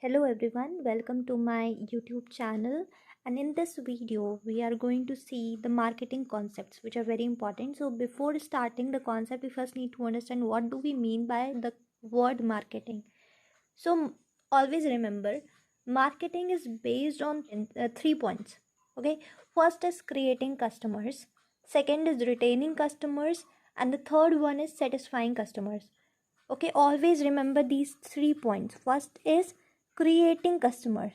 Hello everyone, welcome to my YouTube channel, and in this video we are going to see the marketing concepts which are very important. So before starting the concept, we first need to understand what do we mean by the word marketing. So always remember, marketing is based on 3 points. Okay, first is creating customers, second is retaining customers, and the third one is satisfying customers. Okay, always remember these 3 points. First is creating customers,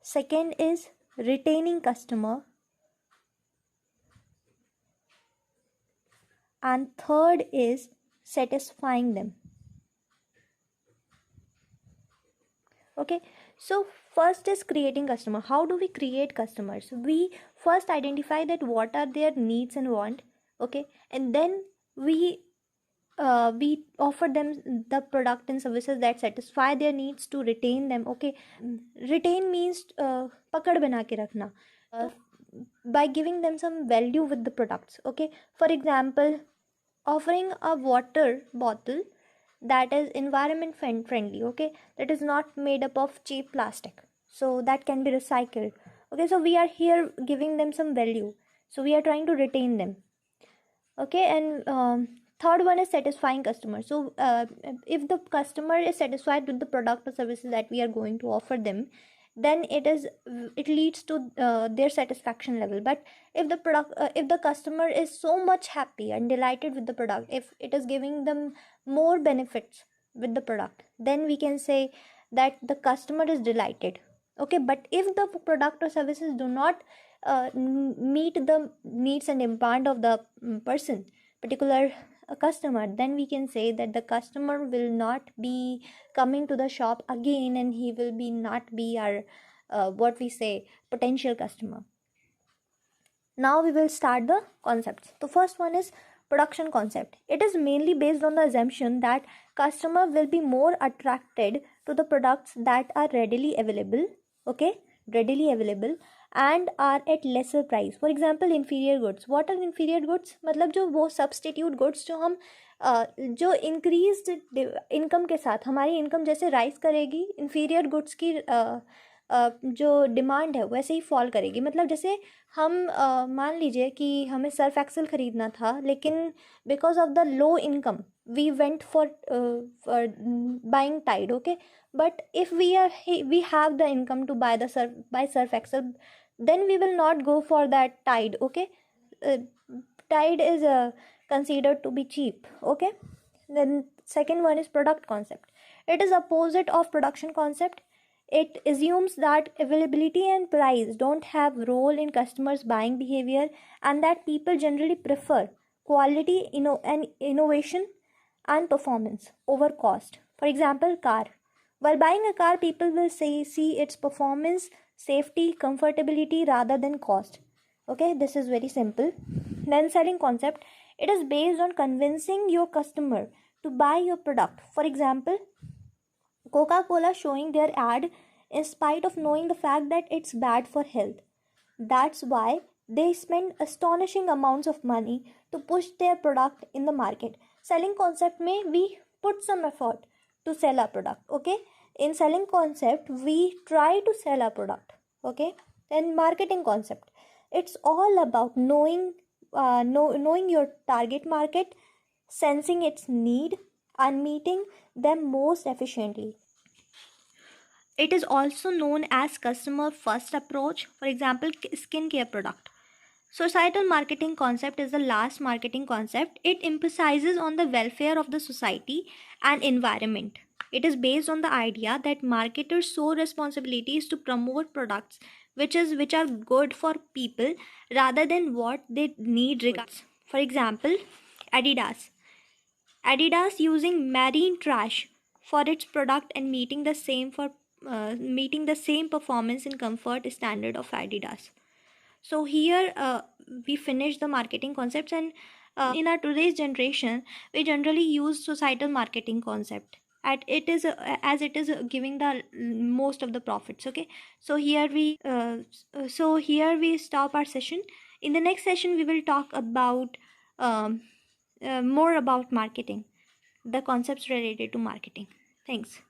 second is retaining customer, and third is satisfying them. Okay, so first is creating customer. How do we create customers? We first identify that what are their needs and want. Okay, and then we offer them the product and services that satisfy their needs to retain them. Okay, retain means pakad bana ke rakhna, uh, by giving them some value with the products. Okay, for example, offering a water bottle that is environment friendly. Okay, that is not made up of cheap plastic, so that can be recycled. Okay, so we are here giving them some value, so we are trying to retain them. Okay, and third one is satisfying customer. So if the customer is satisfied with the product or services that we are going to offer them, then it leads to their satisfaction level. But if the customer is so much happy and delighted with the product, if it is giving them more benefits with the product, then we can say that the customer is delighted. Okay, but if the product or services do not meet the needs and demand of the particular customer, then we can say that the customer will not be coming to the shop again, and he will be not be our what we say potential customer. Now we will start the concepts. The first one is production concept. It is mainly based on the assumption that customer will be more attracted to the products that are readily available. Okay, readily available and are at lesser price. For example, inferior goods. What are inferior goods? मतलब जो वो substitute goods जो हम जो increased income के साथ हमारी income जैसे rise करेगी, inferior goods की जो डिमांड है वैसे ही फॉल करेगी. मतलब जैसे हम मान लीजिए कि हमें सर्फ एक्सेल ख़रीदना था, लेकिन because of the low income we went for buying Tide. Okay, but if we have the income to buy surf excel, then we will not go for that Tide. Okay, uh, Tide is considered to be cheap. Okay, then second one is product concept. It is opposite of production concept. It assumes that availability and price don't have role in customers buying behavior, and that people generally prefer quality and innovation and performance over cost. For example, car. While buying a car, people will see its performance, safety, comfortability rather than cost. Okay, this is very simple. Then selling concept. It is based on convincing your customer to buy your product. For example, Coca-Cola showing their ad in spite of knowing the fact that it's bad for health. That's why they spend astonishing amounts of money to push their product in the market. Selling concept may we put some effort to sell our product. Okay, in selling concept we try to sell our product. Okay, then marketing concept. It's all about knowing your target market, sensing its need, and meeting them most efficiently. It is also known as customer first approach. For example, skincare product. Societal marketing concept is the last marketing concept. It emphasizes on the welfare of the society and environment. It is based on the idea that marketers' sole responsibility is to promote products which are good for people rather than what they need regards. For example, Adidas. Adidas using marine trash for its product and meeting the same performance and comfort standard of Adidas. So here we finish the marketing concepts, and in our today's generation we generally use societal marketing concept at it is as it is giving the most of the profits. Okay, so here we stop our session. In the next session we will talk about um, more about marketing, the concepts related to marketing. Thanks.